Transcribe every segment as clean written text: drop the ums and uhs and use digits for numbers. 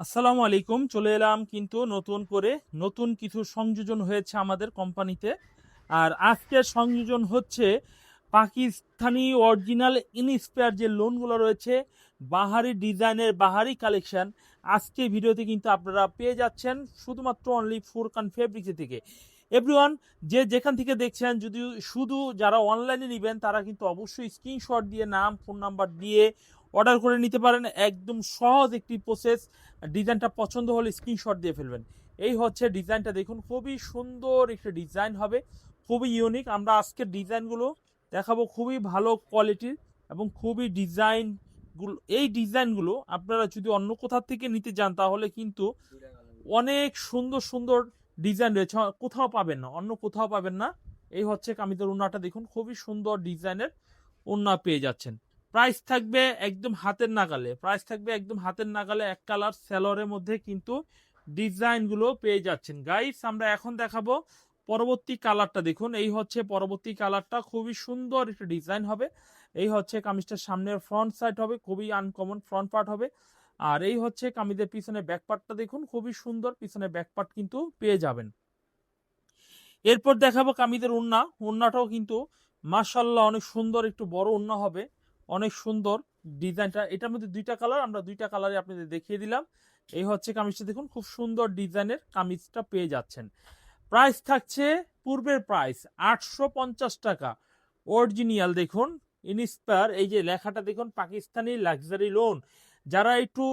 আসসালামু আলাইকুম। চলে এলাম কিন্তু নতুন করে নতুন কিছু সংযোজন হয়েছে আমাদের কোম্পানিতে। আর আজকের সংযোজন হচ্ছে পাকিস্তানি অরিজিনাল ইনস্পায়ার যে লোনগুলো রয়েছে, বাহারি ডিজাইনের বাহারি কালেকশন। আজকে ভিডিওতে কিন্তু আপনারা পেয়ে যাচ্ছেন শুধুমাত্র অনলি ফুরকান ফেব্রিক্স থেকে। এভরিওয়ান, যে যেখান থেকে দেখছেন, যদি শুধু যারা অনলাইনে নেবেন তারা কিন্তু অবশ্যই স্ক্রিনশট দিয়ে নাম ফোন নাম্বার দিয়ে অর্ডার করে নিতে পারেন। একদম সহজ একটি প্রসেস। ডিজাইনটা পছন্দ হলে স্ক্রিনশট দিয়ে ফেলবেন। এই হচ্ছে ডিজাইনটা, দেখুন খুবই সুন্দর একটা ডিজাইন হবে, খুবই ইউনিক। আমরা আজকের ডিজাইনগুলো দেখাবো খুবই ভালো কোয়ালিটির এবং খুবই ডিজাইনগুলো, এই ডিজাইনগুলো আপনারা যদি অন্য কোথা থেকে নিতে যান তাহলে কিন্তু অনেক সুন্দর সুন্দর ডিজাইন রয়েছে, কোথাও পাবেন না, অন্য কোথাও পাবেন না। এই হচ্ছে কামিজের ওড়নাটা, দেখুন খুবই সুন্দর ডিজাইনের ওড়না পেয়ে যাচ্ছেন। প্রাইস থাকবে একদম হাতের নাগালে, প্রাইস থাকবে একদম হাতের নাগালে। এক কালার সেলরের মধ্যে কিন্তু ডিজাইনগুলো পেয়ে যাচ্ছেন। গাইস, আমরা এখন দেখাবো পরবর্তী কালারটা। দেখুন এই হচ্ছে পরবর্তী কালারটা, খুবই সুন্দর একটা ডিজাইন হবে। এই হচ্ছে কামিজটার সামনের ফ্রন্ট সাইড হবে, খুবই আনকমন ফ্রন্ট পার্ট হবে। আর এই হচ্ছে কামিজের পিছনে ব্যাক পার্টটা, দেখুন খুবই সুন্দর পিছনে ব্যাক পার্ট কিন্তু পেয়ে যাবেন। এরপর দেখাবো কামিজের ওড়না। ওড়নাটাও কিন্তু মাশাআল্লাহ অনেক সুন্দর, একটু বড় ওড়না হবে, অনেক সুন্দর ডিজাইনটা। এটার মধ্যে দুইটা কালার, আমরা দুইটা কালারে আপনাদের দেখিয়ে দিলাম। এই হচ্ছে কামিজটা, দেখুন খুব সুন্দর ডিজাইনের কামিজটা পেয়ে যাচ্ছেন। প্রাইস থাকছে পূর্বের প্রাইস 850 টাকা। অরিজিনাল দেখুন ইনস্পায়ার, এই যে লেখাটা দেখুন পাকিস্তানি লাক্সারি লোন। যারা একটু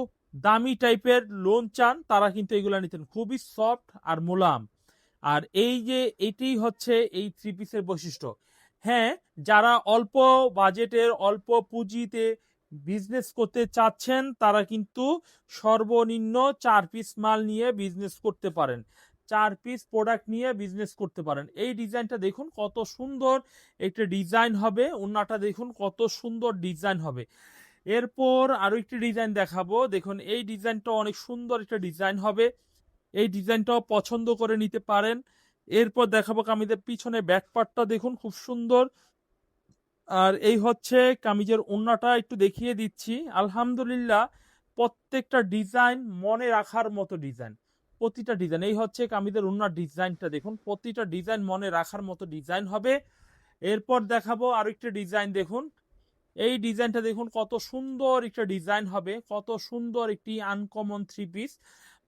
দামি টাইপের লোন চান তারা কিন্তু এগুলা নিতেন, খুবই সফট আর মোলাম। আর এই যে এটি হচ্ছে এই থ্রি পিসের বৈশিষ্ট্য। হ্যাঁ, যারা অল্প বাজেটের অল্প পুঁজিতে বিজনেস করতে চাচ্ছেন তারা কিন্তু সর্বনিম্ন 4 পিস মাল নিয়ে বিজনেস করতে পারেন, 4 পিস প্রোডাক্ট নিয়ে বিজনেস করতে পারেন। এই ডিজাইনটা দেখুন কত সুন্দর একটা ডিজাইন হবে, ওড়নাটা দেখুন কত সুন্দর ডিজাইন হবে। এরপর আরো একটি ডিজাইন দেখাবো, দেখুন এই ডিজাইনটা অনেক সুন্দর একটা ডিজাইন হবে, এই ডিজাইনটাও পছন্দ করে নিতে পারেন। এরপর দেখাবো কামিজের পিছনে ব্যাক পার্টটা, দেখুন খুব সুন্দর। আর এই হচ্ছে কামিজের ওড়নাটা, একটু দেখিয়ে দিচ্ছি। আলহামদুলিল্লাহ, প্রত্যেকটা ডিজাইন মনে রাখার মতো ডিজাইন, প্রতিটা ডিজাইন। এই হচ্ছে কামিজের ওড়নার ডিজাইনটা, দেখুন প্রতিটা ডিজাইন মনে রাখার মতো ডিজাইন হবে। এরপর দেখাবো আরেকটা ডিজাইন, দেখুন এই ডিজাইনটা দেখুন কত সুন্দর একটা ডিজাইন হবে, কত সুন্দর একটি আনকমন থ্রি পিস।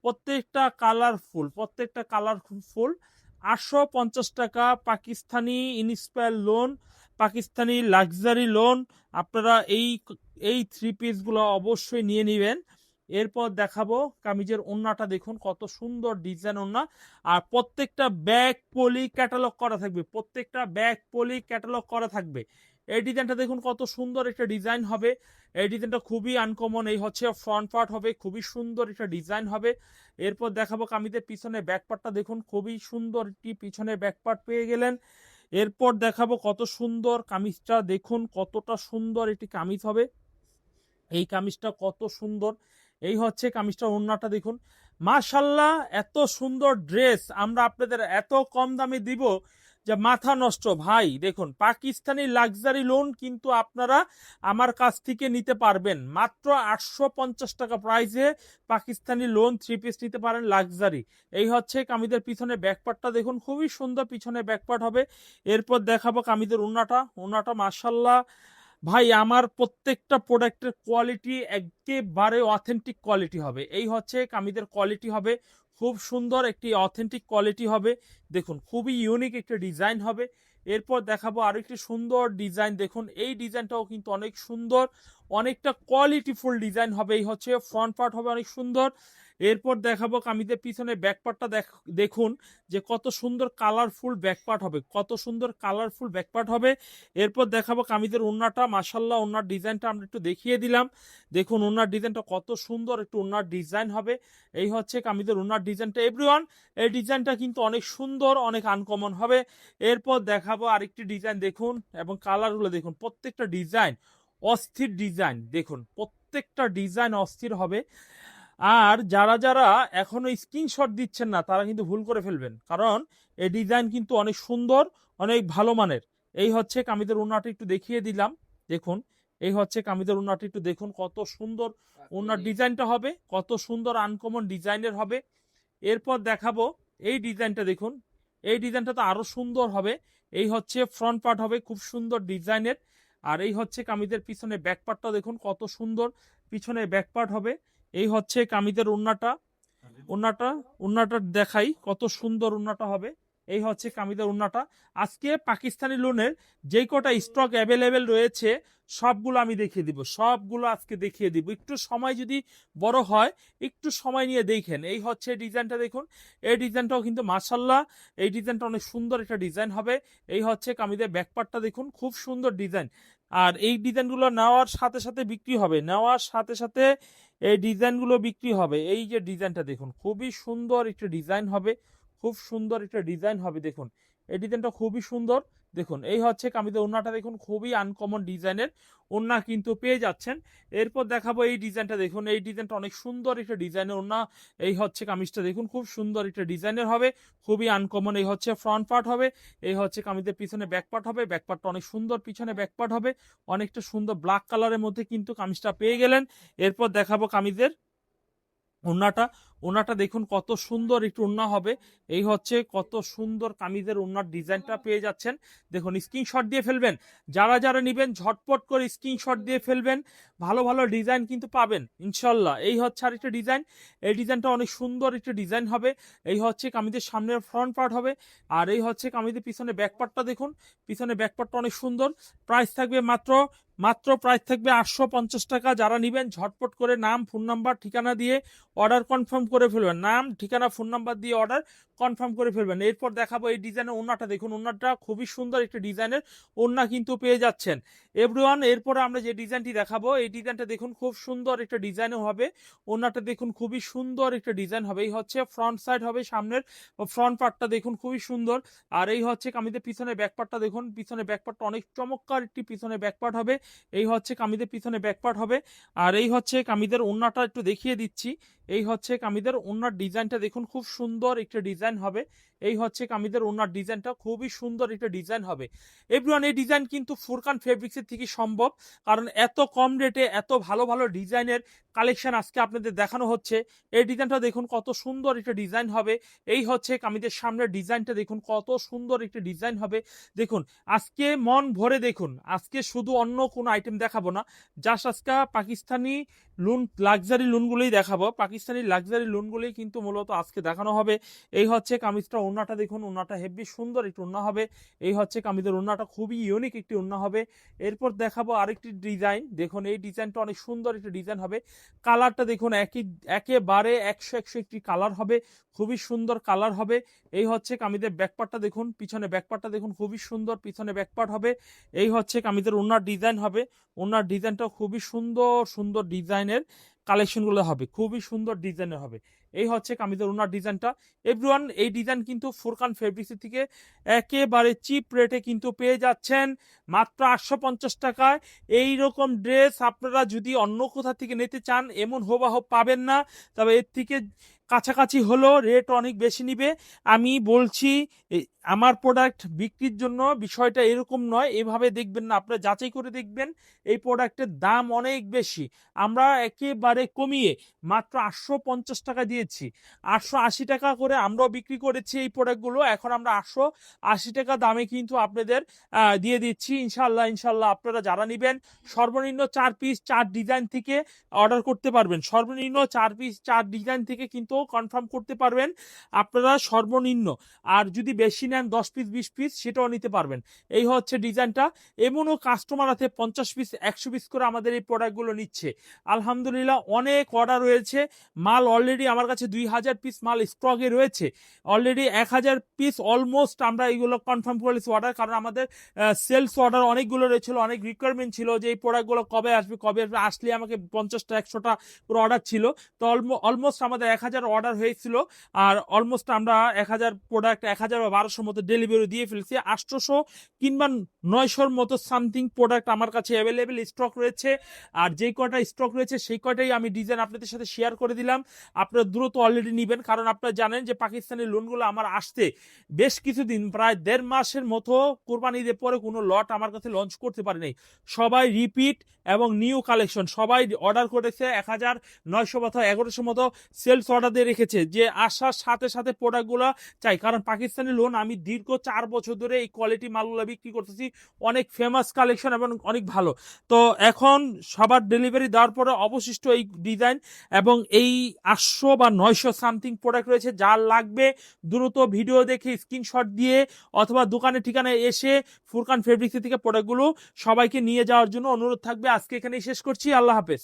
প্রত্যেকটা কালারফুল, প্রত্যেকটা কালারফুল। 850 টাকা Pakistani inspire loan, Pakistani luxury loan. আপনারা এই থ্রি পিসগুলো অবশ্যই নিয়ে নেবেন। এরপর দেখাবো কামিজের ওড়নাটা, দেখুন কত সুন্দর ডিজাইন ওড়না। আর প্রত্যেকটা ব্যাক পলি ক্যাটালগ করা থাকবে, প্রত্যেকটা ব্যাক পলি ক্যাটালগ করা থাকবে। এই ডিজাইনটা দেখুন কত সুন্দর একটা ডিজাইন হবে, এই ডিজাইনটা খুবই আনকমন। এই হচ্ছে ফ্রন্ট পার্ট হবে, খুবই সুন্দর একটা ডিজাইন হবে। এরপর দেখাবো কামিজের পিছনে ব্যাক পার্টটা, দেখুন খুবই সুন্দর একটি পিছনে ব্যাক পার্ট পেয়ে গেলেন। এরপর দেখাবো কত সুন্দর কামিজটা, দেখুন কতটা সুন্দর একটি কামিজ হবে, এই কামিজটা কত সুন্দর। এই হচ্ছে কামিজটার ওড়নাটা, দেখুন মাশাল্লাহ এত সুন্দর ড্রেস আমরা আপনাদের এত কম দামে দিব যে মাথা নষ্ট ভাই। দেখুন পাকিস্তানি লাক্সারি লোন কিন্তু আপনারা আমার কাছ থেকে নিতে পারবেন মাত্র 850 টাকা প্রাইসে। পাকিস্তানি লোন থ্রি পিস নিতে পারেন লাক্সারি। এই হচ্ছে কামিজের পিছনে ব্যাকপার্টটা, দেখুন খুবই সুন্দর পিছনে ব্যাকপার্ট হবে। এরপর দেখাবো কামিজের ওড়নাটা, ওড়নাটা মাশাল্লাহ ভাই আমার প্রত্যেকটা প্রোডাক্টের কোয়ালিটি একেবারে অথেন্টিক কোয়ালিটি হবে। এই হচ্ছে কামিজের কোয়ালিটি হবে, খুব সুন্দর একটি অথেন্টিক কোয়ালিটি হবে। দেখুন খুবই ইউনিক একটা ডিজাইন হবে। এরপর দেখাবো আরো একটি সুন্দর ডিজাইন, দেখুন এই ডিজাইনটাও কিন্তু অনেক সুন্দর, অনেকটা কোয়ালিটিফুল ডিজাইন হবে। এই হচ্ছে ফ্রন্ট পার্ট হবে অনেক সুন্দর। এরপর দেখাবো কামিজের পিছনে ব্যাকপার্টটা, দেখুন যে কত সুন্দর কালারফুল ব্যাকপার্ট হবে, কত সুন্দর কালারফুল ব্যাকপার্ট হবে। এরপর দেখাবো কামিজের ওড়নাটা, মাশাল্লাহ ওড়নার ডিজাইনটা আমরা একটু দেখিয়ে দিলাম। দেখুন ওড়নার ডিজাইনটা কত সুন্দর একটু ওড়নার ডিজাইন হবে। এই হচ্ছে কামিজের ওড়নার ডিজাইনটা। এভরিওয়ান, এই ডিজাইনটা কিন্তু অনেক সুন্দর, অনেক আনকমন হবে। এরপর দেখাবো আরেকটি ডিজাইন, দেখুন এবং কালারগুলো দেখুন, প্রত্যেকটা ডিজাইন অস্থির ডিজাইন, দেখুন প্রত্যেকটা ডিজাইন অস্থির হবে। আর যারা যারা এখনো স্ক্রিনশট দিচ্ছেন না তারা কিন্তু ভুল করে ফেলবেন, কারণ এই ডিজাইন কিন্তু অনেক সুন্দর, অনেক ভালো মানের। এই হচ্ছে কামিজের ওড়নাটা একটু দেখিয়ে দিলাম, দেখুন এই হচ্ছে কামিজের ওড়নাটা, একটু দেখুন কত সুন্দর ওড়নার ডিজাইনটা হবে, কত সুন্দর আনকমন ডিজাইনের হবে। এরপর দেখাবো এই ডিজাইনটা, দেখুন এই ডিজাইনটা তো আরো সুন্দর হবে। এই হচ্ছে ফ্রন্ট পার্ট হবে খুব সুন্দর ডিজাইনের, আর এই হচ্ছে কামিজের পিছনে ব্যাক পার্টটা দেখুন কত সুন্দর পিছনে ব্যাক পার্ট হবে। এই হচ্ছে কামিজের ওড়নাটা, ওড়নাটা ওড়নাটা দেখাই কত সুন্দর ওড়নাটা হবে। এই হচ্ছে কামিজের ওড়নাটা। আজকে পাকিস্তানি লোনের যেই কটা স্টক অ্যাভেলেবেল রয়েছে সবগুলো আমি দেখিয়ে দিব, সবগুলো আজকে দেখিয়ে দিব। একটু সময় যদি বড় হয়, একটু সময় নিয়ে দেখেন। এই হচ্ছে ডিজাইনটা দেখুন, এই ডিজাইনটাও কিন্তু মাশাল্লাহ, এই ডিজাইনটা অনেক সুন্দর একটা ডিজাইন হবে। এই হচ্ছে কামিজের ব্যাকপার্টটা দেখুন, খুব সুন্দর ডিজাইন। আর এই ডিজাইনগুলো নেওয়ার সাথে সাথে বিক্রি হবে, নেওয়ার সাথে সাথে এই ডিজাইনগুলো বিক্রি হবে। এই যে ডিজাইনটা দেখুন, খুবই সুন্দর একটা ডিজাইন হবে, খুব সুন্দর একটা ডিজাইন হবে। দেখুন এই ডিজাইনটা খুবই সুন্দর। দেখুন এই হচ্ছে কামিজের ওড়নাটা দেখুন, খুবই আনকমন ডিজাইনের ওড়না কিন্তু পেয়ে যাচ্ছেন। এরপর দেখাবো এই ডিজাইনটা, দেখুন এই ডিজাইনটা অনেক সুন্দর একটা ডিজাইনের ওড়না। এই হচ্ছে কামিজটা দেখুন, খুব সুন্দর একটা ডিজাইনের হবে, খুবই আনকমন। এই হচ্ছে ফ্রন্ট পার্ট হবে, এই হচ্ছে কামিজের পিছনে ব্যাক পার্ট হবে, ব্যাক পার্টটা অনেক সুন্দর, পিছনে ব্যাক পার্ট হবে অনেকটা সুন্দর ব্ল্যাক কালারের মধ্যে কিন্তু কামিজটা পেয়ে গেলেন। এরপর দেখাবো কামিজের ওড়নাটা, ওড়নাটা দেখুন কত সুন্দর একটু ওড়না হবে। এই হচ্ছে কত সুন্দর কামিজের ওড়নার ডিজাইনটা পেয়ে যাচ্ছেন। দেখুন স্ক্রিনশট দিয়ে ফেলবেন, যারা যারা নেবেন ঝটপট করে স্ক্রিনশট দিয়ে ফেলবেন, ভালো ভালো ডিজাইন কিন্তু পাবেন ইনশাল্লাহ। এই হচ্ছে আরেকটা ডিজাইন, এই ডিজাইনটা অনেক সুন্দর একটা ডিজাইন হবে। এই হচ্ছে কামিজের সামনের ফ্রন্ট পার্ট হবে, আর এই হচ্ছে কামিজের পিছনে ব্যাক পার্টটা দেখুন, পিছনে ব্যাক পার্টটা অনেক সুন্দর। প্রাইস থাকবে মাত্র মাত্র প্রাইস থাকবে 850 টাকা। যারা নেবেন ঝটপট করে নাম, ফোন নাম্বার, ঠিকানা দিয়ে অর্ডার কনফার্ম করে ফেলবেন, নাম, ঠিকানা, ফোন নাম্বার দিয়ে অর্ডার কনফার্ম করে ফেলবেন। এরপর দেখাবো এই ডিজাইনের ওড়নাটা, দেখুন ওড়নাটা খুবই সুন্দর একটা ডিজাইনের ওড়না কিন্তু পেয়ে যাচ্ছেন এভরিওয়ান। এরপরে আমরা যে ডিজাইনটি দেখাবো, এই ডিজাইনটা দেখুন খুব সুন্দর একটা ডিজাইনও হবে। ওড়নাটা দেখুন খুবই সুন্দর একটা ডিজাইন হবে। এই হচ্ছে ফ্রন্ট সাইড হবে, সামনের ফ্রন্ট পার্টটা দেখুন খুবই সুন্দর। আর এই হচ্ছে কামিজের পিছনে ব্যাক পার্টটা দেখুন, পিছনে ব্যাক পার্টটা অনেক চমৎকার একটি পিছনে ব্যাক পার্ট হবে। এই হচ্ছে কামিজের পিছনে ব্যাক পার্ট হবে। আর এই হচ্ছে কামিজের ওড়নাটা একটু দেখিয়ে দিচ্ছি। এই হচ্ছে কামিজের ওড়নার ডিজাইনটা দেখুন, খুব সুন্দর একটা ডিজাইন হবে। এই হচ্ছে কামিজের ওড়নার ডিজাইনটা, খুবই সুন্দর একটা ডিজাইন হবে এভরিওয়ান। এই ডিজাইন কিন্তু ফুরকান ফেব্রিক্সের থেকে সম্ভব, কারণ এত কম রেটে এত ভালো ভালো ডিজাইনের কালেকশন আজকে আপনাদের দেখানো হচ্ছে। এই ডিজাইনটা দেখুন কত সুন্দর একটা ডিজাইন হবে। এই হচ্ছে কামিজের সামনের ডিজাইনটা দেখুন কত সুন্দর একটা ডিজাইন হবে। দেখুন আজকে মন ভরে দেখুন, আজকে শুধু অন্য কোনো আইটেম দেখাবো না, জাস্ট আজকে পাকিস্তানি লুন, লাক্সারি লুনগুলোই দেখাবো। পাকিস্তানি লাক্সারি লুনগুলোই কিন্তু মূলত আজকে দেখানো হবে। এই হচ্ছে কামিজটা, ওড়নাটা দেখুন, ওড়নাটা হেভি সুন্দর একটি ওড়না হবে। এই হচ্ছে কামিজের ওড়নাটা, খুবই ইউনিক একটি ওড়না হবে। এরপর দেখাবো আরেকটি ডিজাইন, দেখুন এই ডিজাইনটা অনেক সুন্দর একটি ডিজাইন হবে। কালারটা দেখুন একেবারে 100 একটি কালার হবে, খুবই সুন্দর কালার হবে। এই হচ্ছে কামিজের ব্যাকপার্টটা দেখুন, পিছনে ব্যাকপার্টটা দেখুন খুবই সুন্দর, পিছনে ব্যাকপার্ট হবে। এই হচ্ছে কামিজের ওড়নার ডিজাইন হবে, ওড়নার ডিজাইনটা খুবই সুন্দর সুন্দর ডিজাইনের কালেকশনগুলো হবে, খুবই সুন্দর ডিজাইনের হবে। এই হচ্ছে কামিজের ওড়নার ডিজাইনটা এভরিওয়ান। এই ডিজাইন কিন্তু ফুরকান ফেব্রিক্স থেকে একেবারে চিপ রেটে কিন্তু পেয়ে যাচ্ছেন মাত্র 850 টাকায়। এই রকম ড্রেস আপনারা যদি অন্য কোথা থেকে নিতে চান এমন হুবহু পাবেন না, তবে এর থেকে কাছাকাছি হলো রেট অনেক বেশি নিবে। আমি বলছি আমার প্রোডাক্ট বিক্রির জন্য বিষয়টা এরকম নয়, এভাবে দেখবেন না, আপনারা যাচাই করে দেখবেন। এই প্রোডাক্টের দাম অনেক বেশি, আমরা একেবারে কমিয়ে মাত্র 850 টাকা দিয়েছি। 880 টাকা করে আমরাও বিক্রি করেছি এই প্রোডাক্টগুলো, এখন আমরা 880 টাকা দামে কিন্তু আপনাদের দিয়ে দিচ্ছি ইনশাল্লাহ। ইনশাল্লাহ আপনারা যারা নেবেন সর্বনিম্ন 4 পিস 4 ডিজাইন থেকে অর্ডার করতে পারবেন, সর্বনিম্ন 4 পিস 4 ডিজাইন থেকে কিন্তু কনফার্ম করতে পারবেন আপনারা সর্বনিম্ন। আর যদি বেশি নেন 10 পিস 20 পিস সেটাও নিতে পারবেন। এই হচ্ছে ডিজাইনটা। এমনও কাস্টমার আছে 50 পিস 100 পিস করে আমাদের এই প্রোডাক্টগুলো নিচ্ছে। আলহামদুলিল্লাহ অনেক অর্ডার রয়েছে, মাল অলরেডি আমার কাছে 2000 পিস মাল স্টকে রয়েছে, অলরেডি 1000 পিস অলমোস্ট আমরা এইগুলো কনফার্ম করেছি অর্ডার, কারণ আমাদের সেলস অর্ডার অনেকগুলো রয়েছিল, অনেক রিকোয়ারমেন্ট ছিল যে এই প্রোডাক্টগুলো কবে আসবে কবে আসবে, আসলে আমাকে 50টা 100টা পুরো অর্ডার ছিল। তো অলমোস্ট আমাদের 1000 অর্ডার হয়েছিল, আর অলমোস্ট আমরা 1000 প্রোডাক্ট 1000 বা 1200 মতো ডেলিভারি দিয়ে ফেলছি। 800 কিংবা 900 মতো সামথিং প্রোডাক্ট আমার কাছে অ্যাভেলেবেল স্টক রয়েছে, আর যে কটা স্টক রয়েছে সেই কটাই আমি ডিজাইন আপনাদের সাথে শেয়ার করে দিলাম। আপনারা দ্রুত অলরেডি নেবেন, কারণ আপনারা জানেন যে পাকিস্তানি লোনগুলো আমার আসতে বেশ কিছুদিন, প্রায় 1.5 মাসের মতো, কোরবানি ঈদের পরে কোনো লট আমার কাছে লঞ্চ করতে পারে নাই। সবাই রিপিট এবং নিউ কালেকশন, সবাই অর্ডার করেছে 1900 অথবা 1100 মতো সেলস অর্ডার দিয়ে রেখেছে, যে আসার সাথে সাথে প্রোডাক্টগুলো চাই। কারণ পাকিস্তানি লোন আমি দীর্ঘ 4 বছর ধরে এই কোয়ালিটি মালগুলো বিক্রি করতেছি, অনেক ফেমাস কালেকশন এবং অনেক ভালো। তো এখন সবার ডেলিভারি দেওয়ার পরে অবশিষ্ট এই ডিজাইন এবং এই 800 বা 900 সামথিং প্রোডাক্ট রয়েছে। যার লাগবে দ্রুত ভিডিও দেখে স্ক্রিনশট দিয়ে অথবা দোকানের ঠিকানায় এসে ফুরকান ফেব্রিক্স থেকে প্রোডাক্টগুলো সবাইকে নিয়ে যাওয়ার জন্য অনুরোধ থাকবে। আজকে এখানেই শেষ করছি, আল্লাহ হাফেজ।